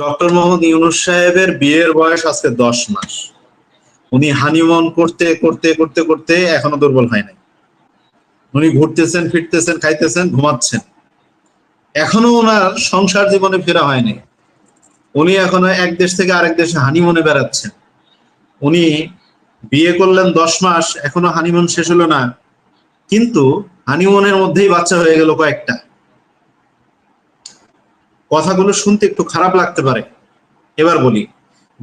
Doctor Mohammad Yunus সাহেবের বিয়ের বয়স আজকে 10 মাস। উনি হানিমুন করতে করতে করতে করতে এখনো দুর্বল হয় নাই। উনি ঘুরতেছেন, ফিরতেছেন, খাইতেছেন, ঘুমাচ্ছেন। এখনো ওনার সংসার জীবনে ফেরা হয়নি। উনি এখনো এক দেশ থেকে আরেক দেশে হানিমুনে বেড়াচ্ছেন। উনি বিয়ে করলেন 10 মাস, এখনো হানিমুন শেষ হলো না, কিন্তু হানিমুনের মধ্যেই বাচ্চা হয়ে গেল কয়েকটা। কথাগুলো শুনতে একটু খারাপ লাগতে পারে, এবার বলি।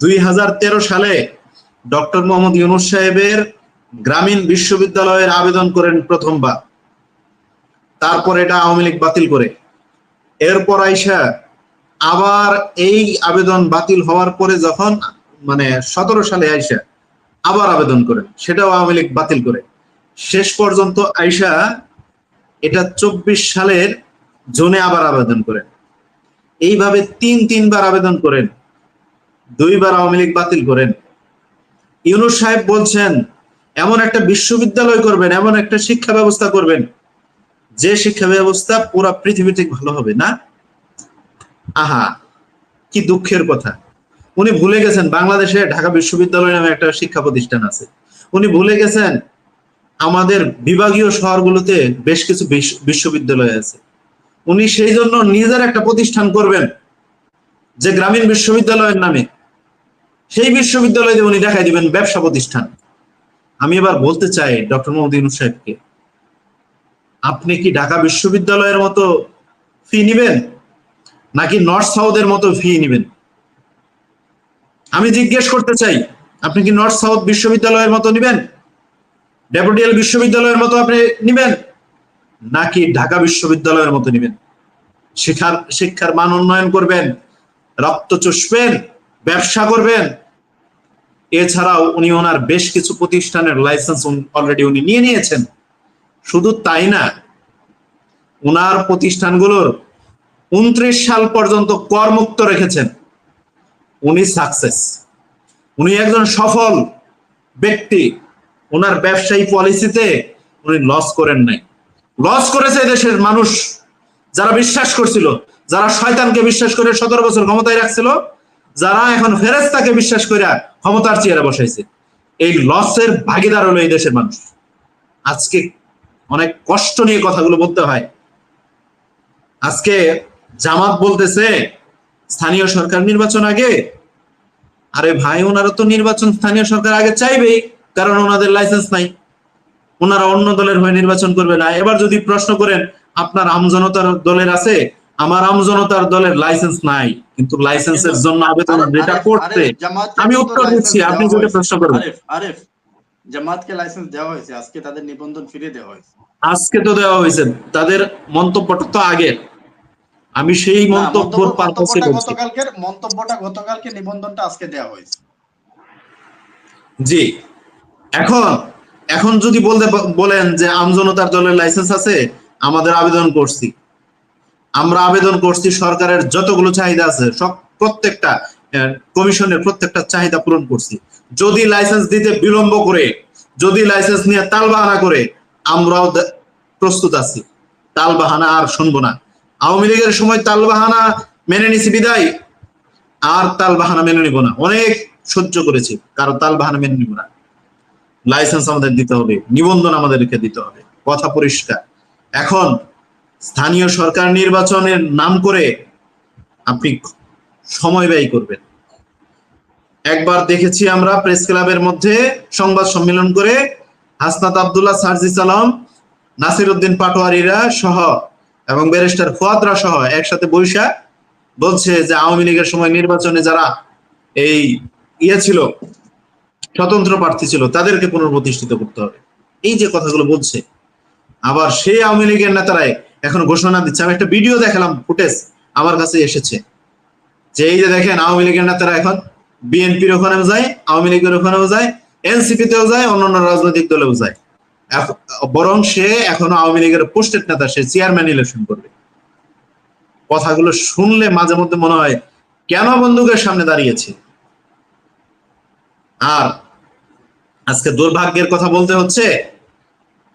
2013 সালে ডক্টর মোহাম্মদ ইউনূস সাহেবের গ্রামীণ বিশ্ববিদ্যালয়ের আবেদন করেন প্রথমবার। তারপর এটা আওয়ামী লীগ বাতিল করে। এরপর আইসা আবার এই আবেদন বাতিল হওয়ার পরে যখন 17 সালে আইসা আবার আবেদন করেন, সেটাও আওয়ামী লীগ বাতিল করে। শেষ পর্যন্ত আইসা এটা 24 সালের জুনে আবার আবেদন করেন। এইভাবে তিনবার আবেদন করেন, 2বার আওয়ামী লীগ বাতিল করেন। ইউনূস সাহেব বলছেন এমন একটা বিশ্ববিদ্যালয় করবেন, এমন একটা শিক্ষা ব্যবস্থা করবেন যে শিক্ষা ব্যবস্থা পুরো পৃথিবী থেকে ভালো হবে না। আহা, কি দুঃখের কথা। উনি ভুলে গেছেন বাংলাদেশে ঢাকা বিশ্ববিদ্যালয় নামে একটা শিক্ষা প্রতিষ্ঠান আছে। উনি ভুলে গেছেন আমাদের বিভাগীয় শহরগুলোতে বেশ কিছু বিশ্ববিদ্যালয় আছে। উনি সেই জন্য নিজের একটা প্রতিষ্ঠান করবেন যে গ্রামীণ বিশ্ববিদ্যালয়ের নামে। সেই বিশ্ববিদ্যালয়ে উনি দেখাই দিবেন ব্যবসা প্রতিষ্ঠান। আমি এবার বলতে চাই ডক্টর মোহাম্মদ ইউনূস সাহেবকে, আপনি কি ঢাকা বিশ্ববিদ্যালয়ের মতো ফি নিবেন নাকি নর্থ সাউথের মতো ফি নিবেন? আমি জিজ্ঞেস করতে চাই, আপনি কি নর্থ সাউথ বিশ্ববিদ্যালয়ের মতো নিবেন, ডেপুটিয়াল বিশ্ববিদ্যালয়ের মতো আপনি নিবেন, নাকি ঢাকা বিশ্ববিদ্যালয়ের মতো নিবেন? শিক্ষার মান উন্নয়ন করবেন, রক্ত চুষবেন, ব্যবসা করবেন। এছাড়াও উনি ওনার বেশ কিছু প্রতিষ্ঠানের লাইসেন্স অলরেডি উনি নিয়ে নিয়েছেন। শুধু তাই না, ওনার প্রতিষ্ঠানগুলোর 29 সাল পর্যন্ত করমুক্ত রেখেছেন। উনি সাকসেস, উনি একজন সফল ব্যক্তি। ওনার ব্যবসায়ী পলিসিতে উনি লস করেন নাই। লস করেছে দেশের মানুষ, যারা বিশ্বাস করছিল, যারা শয়তানকে বিশ্বাস করে 17 বছর ক্ষমতায় রাখছিল, যারা এখন ফেরেশতাকে বিশ্বাস করে ক্ষমতার চেয়ারে বসাইছে। এই লসের ভাগিদার হলো এই দেশের মানুষ। আজকে অনেক কষ্ট নিয়ে কথাগুলো বলতে হয়। আজকে জামাত বলতেছে স্থানীয় সরকার নির্বাচন আগে। আরে ভাই, ওনারা তো নির্বাচন স্থানীয় সরকার আগে চাইবেই, কারণ ওনাদের লাইসেন্স নাই। ওনারা অন্য দলের হয়ে নির্বাচন করবে না। এবার যদি প্রশ্ন করেন আপনার আমজনতার দলের আছে, আমার আমজনতার দলের লাইসেন্স নাই, কিন্তু লাইসেন্সের জন্য আবেদন যেটা করতে আমি উত্তর দিচ্ছি, আপনি যদি প্রশ্ন করবেন। আরিফ, জামাতকে লাইসেন্স দেওয়া হয়েছে, আজকে তাদের নিবন্ধন ফিরিয়ে দেওয়া হয়েছে। আজকে তো দেওয়া হয়েছে, তাদের মন্তব্যটা তো আগে। আমি সেই মন্তব্যটা গতকালকে নিবন্ধনটা আজকে দেওয়া হয়েছে। জি, এখন যদি বলেন যে আমজনতার দলের লাইসেন্স আছে, আমরা আবেদন করছি সরকারের যতগুলো চাহিদা আছে সব প্রত্যেকটা কমিশনের প্রত্যেকটা চাহিদা পূরণ করছি। যদি লাইসেন্স দিতে বিলম্ব করে, যদি লাইসেন্স নিয়ে তালবাহানা করে, আমরাও প্রস্তুত আছি। তালবাহানা আর শুনবো না। আওয়ামী লীগের সময় তালবাহানা মেনে নিছি বিদায়, আর তালবাহানা মেনে নিব না। অনেক সহ্য করেছি, কারো তালবাহানা মেনে নিব না। লাইসেন্স আমাদের দিতে হবে, নিবন্ধন আমাদেরকে দিতে হবে, কথা পরিষ্কার। এখন স্থানীয় সরকার নির্বাচনের নাম করে আপনি সময় ব্যয় করবেন। একবার দেখেছি আমরা প্রেস ক্লাবের মধ্যে সংবাদ সম্মেলন করে হাসনাত আব্দুল্লাহ, সার্জিস আলম, নাসির উদ্দিন পাটোয়ারিরা সহ এবং ব্যারিস্টার ফুয়াদরা সহ একসাথে বৈশা বলছে যে আওয়ামী লীগের সময় নির্বাচনে যারা এই ছিল, স্বতন্ত্র প্রার্থী ছিল, তাদেরকে পুনর্প্রতিষ্ঠিত করতে হবে। এই যে কথাগুলো বলছে, আবার সেই আওয়ামী লীগের নেতারাই এখন ঘোষণা দিচ্ছে। আমি একটা ভিডিও দেখালাম, ফুটেজ আমার কাছে এসেছে, যে এই যে দেখেন আওয়ামী লীগের নেতারা এখন বিএনপির ওখানেও যায়, আওয়ামী লীগের ওখানেও যায়, এনসিপি তেও যায়, অন্যান্য রাজনৈতিক দলেও যায়। বরং সে এখনো আওয়ামী লীগের পোস্টেড নেতা, সে চেয়ারম্যান ইলেকশন করবে। কথাগুলো শুনলে মাঝে মধ্যে মনে হয় কেন বন্দুকের সামনে দাঁড়িয়েছে। আর আজকে দুর্ভাগ্যের কথা বলতে হচ্ছে,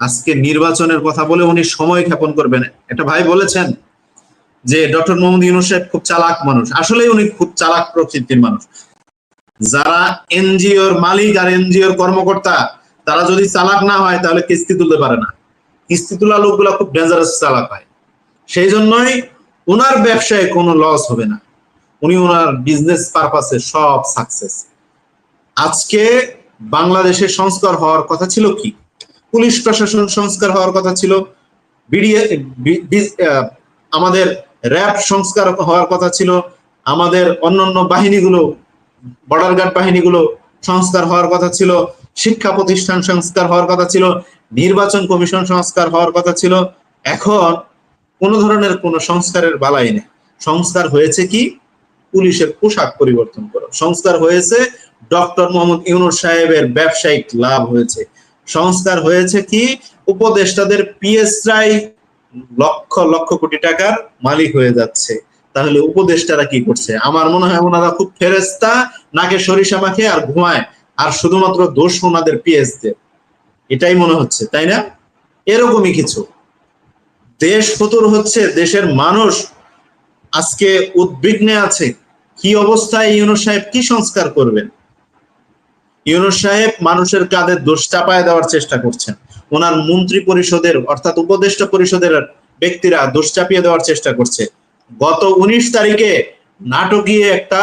আজকে নির্বাচনের কথা বলে উনি সময় ক্ষেপণ করবেন। একটা ভাই বলেছেন যে ডক্টর মোহাম্মদ ইউনূস সাহেব খুব চালাক মানুষ, আসলে উনি খুব চালাক প্রকৃতির মানুষ। যারা এনজিওর মালিক আর এনজিওর কর্মকর্তা তারা যদি চালাক না হয় তাহলে কিস্তি তুলতে পারে না। কিস্তি তোলা লোকগুলা খুব ডেঞ্জারাস চালাক হয়। সেই জন্যই ওনার ব্যবসায় কোনো লস হবে না, উনি ওনার বিজনেস পারপাসে সব সাকসেস। আজকে বাংলাদেশের সংস্কার হওয়ার কথা ছিল কি? পুলিশ প্রশাসন সংস্কার হওয়ার কথা ছিল, আমাদের র্যাব সংস্কার হওয়ার কথা ছিল, আমাদের অন্যান্য বাহিনীগুলো, বর্ডার গার্ড বাহিনীগুলো সংস্কার হওয়ার কথা ছিল, শিক্ষা প্রতিষ্ঠান সংস্কার হওয়ার কথা ছিল, নির্বাচন কমিশন সংস্কার হওয়ার কথা ছিল। এখন কোন ধরনের কোন সংস্কারের বালাই নেই। সংস্কার হয়েছে কি? পুলিশের পোশাক পরিবর্তন করো। সংস্কার হয়েছে ডক্টর মোহাম্মদ ইউনূস সাহেবের ব্যবসায়িক লাভ হয়েছে। সংস্কার হয়েছে কি? উপদেষ্টাদের পিএসআই লক্ষ লক্ষ কোটি টাকার মালিক হয়ে যাচ্ছে। তাহলে উপদেষ্টারা কি করছে? আমার মনে হয় ওনারা খুব ফেরেস্তা, নাকে সরিষা মাখে আর ঘুমায়, আর শুধুমাত্র দোষ ওনাদের পিএসদের, এটাই মনে হচ্ছে, তাই না? এরকমই কিছু। দেশ ফতুর হচ্ছে, দেশের মানুষ আজকে উদ্বিগ্নে আছে। কি অবস্থায় ইউনূস সাহেব কি সংস্কার করবেন? ইউনূস সাহেব মানুষের কাঁধে দোষ চাপায় দেওয়ার চেষ্টা করছেন। ওনার মন্ত্রী পরিষদের অর্থাৎ উপদেষ্টা পরিষদের ব্যক্তিরা দোষ চাপিয়ে দেওয়ার চেষ্টা করছে। গত 19 তারিখে নাটকীয় একটা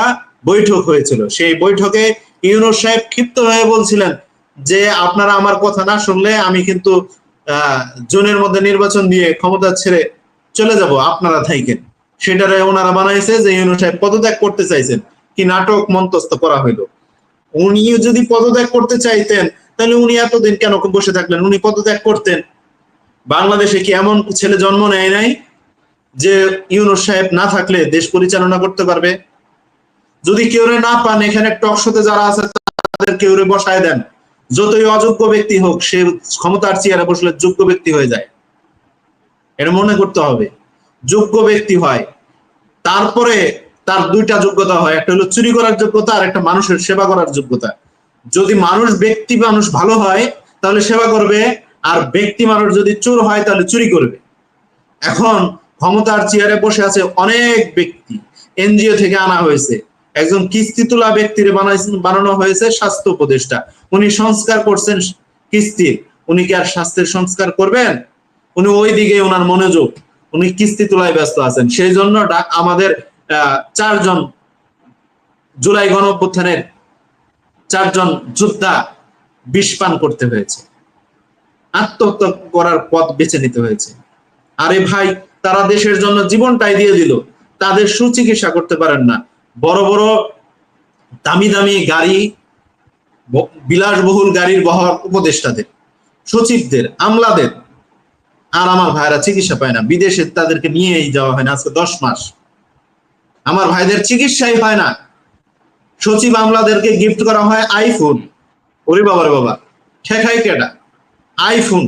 বৈঠক হয়েছিল। সেই বৈঠকে ইউনূস সাহেব ক্ষিপ্ত হয়ে বলছিলেন যে আপনারা আমার কথা না শুনলে আমি কিন্তু জুনের মধ্যে নির্বাচন দিয়ে ক্ষমতা ছেড়ে চলে যাব, আপনারা থাইকেন। সেটারে ওনারা বানাইছে যে ইউনূস সাহেব পদত্যাগ করতে চাইছেন। কি নাটক মন্তস্থ করা হইলো। উনি যদি পদত্যাগ করতে চাইতেন তাহলে উনি এতদিন কেন বসে থাকলেন? উনি পদত্যাগ করতেন। বাংলাদেশে কি এমন ছেলে জন্ম নেয় নাই যে ইউনূস সাহেব না থাকলে দেশ পরিচালনা করতে পারবে? যদি কেউ না পান, এখানে টক শোতে যারা আছে তাদের কেউ বসায় দেন। যতই অযোগ্য ব্যক্তি হোক, সে ক্ষমতার চেয়ারে বসলে যোগ্য ব্যক্তি হয়ে যায়। এটা মনে করতে হবে। যোগ্য ব্যক্তি হয়, তারপরে তার দুইটা যোগ্যতা হয়, একটা হলো চুরি করার যোগ্যতা আর একটা মানুষের সেবা করার যোগ্যতা। যদি মানুষ ভালো হয় তাহলে সেবা করবে, আর ব্যক্তি মানুষ যদি চোর হয় তাহলে চুরি করবে। এখন ক্ষমতার চেয়ারে বসে আছে অনেক ব্যক্তি, এনজিও থেকে আনা হয়েছে। একজন কিস্তি তোলা ব্যক্তির বানানো হয়েছে স্বাস্থ্য উপদেষ্টা। উনি সংস্কার করছেন কিস্তির, উনি কি আর স্বাস্থ্যের সংস্কার করবেন? উনি ওই দিকে ওনার মনোযোগ, উনি কিস্তি তোলায় ব্যস্ত আছেন। সেই জন্য আমাদের 4 জন জুলাই গণঅভ্যুত্থানের 4 জন যোদ্ধা বিষ পান করতে হয়েছে, আত্মহত্যা করার পথ বেছে নিতে হয়েছে। আরে ভাই, তারা দেশের জন্য জীবনটাই দিয়ে দিল, তাদের সুচিকিৎসা করতে পারেন না। বড় বড় দামি দামি গাড়ি, বিলাসবহুল গাড়ির বহর উপদেষ্টাদের, সচিবদের, আমলাদের, আর আমার ভাইরা চিকিৎসা পায় না। বিদেশে তাদেরকে নিয়েই যাওয়া হয় না আজকে 10 মাস। আমার ভাইদের চিকিৎসাই হয় না। সচিব আমলাদেরকে গিফট করা হয় আইফোন। ওরে বাবা রে বাবা, ঠেকাই কেডা? আইফোন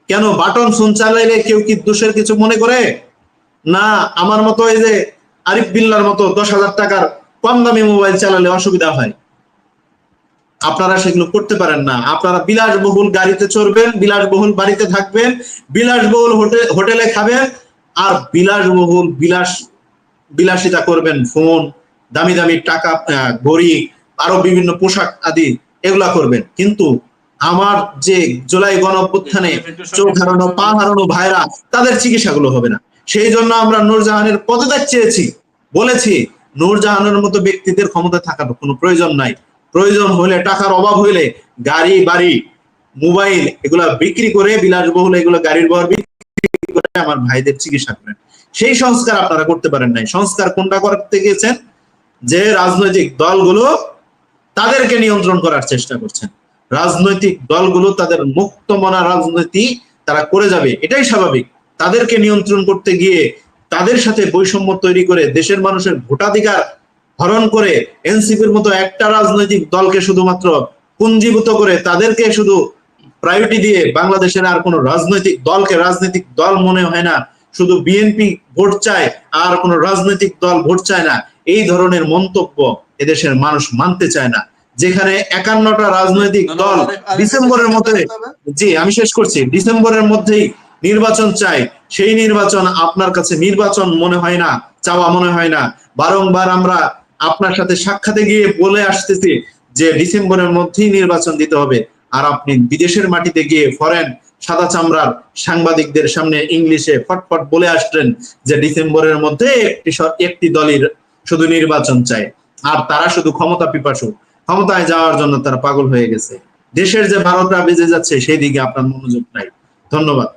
কেন? বাটন ফোন চালাইলে কেউ কি দোষের কিছু মনে করে? না, আমার মতো এই যে আরিফ বিল্লার মতো 10,000 টাকার কম দামি মোবাইল চালালে অসুবিধা হয়। আপনারা সেগুলো করতে পারেন না। আপনারা বিলাসবহুল গাড়িতে চড়বেন, বিলাসবহুল বাড়িতে থাকবেন, বিলাসবহুল হোটেলে খাবেন, আর বিলাসিতা করবেন। ফোন, দামি দামি টাকা, ঘড়ি, আরো বিভিন্ন পোশাক আদি এগুলা করবেন। কিন্তু আমার যে জুলাই গণঅভ্যুত্থানে চোখ হারানো, পা হারানো ভাইরা, তাদের চিকিৎসাগুলো হবে না। সেই জন্য আমরা নূরজাহানের পদত্যাগ চেয়েছি। বলেছি নূরজাহানের মতো ব্যক্তিদের ক্ষমতা থাকার কোনো প্রয়োজন নাই। প্রয়োজন হলে, টাকার অভাব হইলে গাড়ি বাড়ি মোবাইল এগুলা বিক্রি করে, বিলাসবহুল এগুলো গাড়ির বহর বিক্রি করে আমার ভাইদের চিকিৎসা করেন। সেই সংস্কার আপনারা করতে পারেন নাই। সংস্কার কোনটা করতে গেছেন? যে রাজনৈতিক দলগুলো তাদেরকে নিয়ন্ত্রণ করার চেষ্টা করছেন। রাজনৈতিক দলগুলো তাদের মুক্তমনা রাজনীতি তারা করে যাবে, এটাই স্বাভাবিক। তাদেরকে নিয়ন্ত্রণ করতে গিয়ে তাদের সাথে বৈষম্য তৈরি করে দেশের মানুষের ভোটাধিকার হরণ করে এনসিপির মতো একটা রাজনৈতিক দলকে শুধুমাত্র পুঞ্জীভূত করে তাদেরকে শুধু প্রায়োরিটি দিয়ে বাংলাদেশের আর কোনো রাজনৈতিক দলকে রাজনৈতিক দল মনে হয় না। শুধু বিএনপি ভোট চায় আর কোনো রাজনৈতিক দল ভোট চায় না, এই ধরনের মন্তব্য এদেশের মানুষ মানতে চায় না। যেখানে 51টা রাজনৈতিক দল ডিসেম্বরের মধ্যে, জি আমি শেষ করছি, ডিসেম্বরের মধ্যেই নির্বাচন চাই, সেই নির্বাচন আপনার কাছে নির্বাচন মনে হয় না, চাওয়া মনে হয় না। বারংবার আমরা আপনার সাথে সাক্ষাতে গিয়ে বলে আসতেছি যে ডিসেম্বরের মধ্যেই নির্বাচন দিতে হবে, আর আপনি বিদেশের মাটিতে গিয়ে ফরেন সাদা চামড়ার সাংবাদিকদের সামনে ইংলিশে ফটফট বলে আসলেন যে ডিসেম্বরের মধ্যে একটি দলের শুধু নির্বাচন চায়, আর তারা শুধু ক্ষমতা পিপাসু, ক্ষমতায় যাওয়ার জন্য তারা পাগল হয়ে গেছে। দেশের যে 12টা বেজে যাচ্ছে সেই দিকে আপনার মনোযোগ নাই। ধন্যবাদ।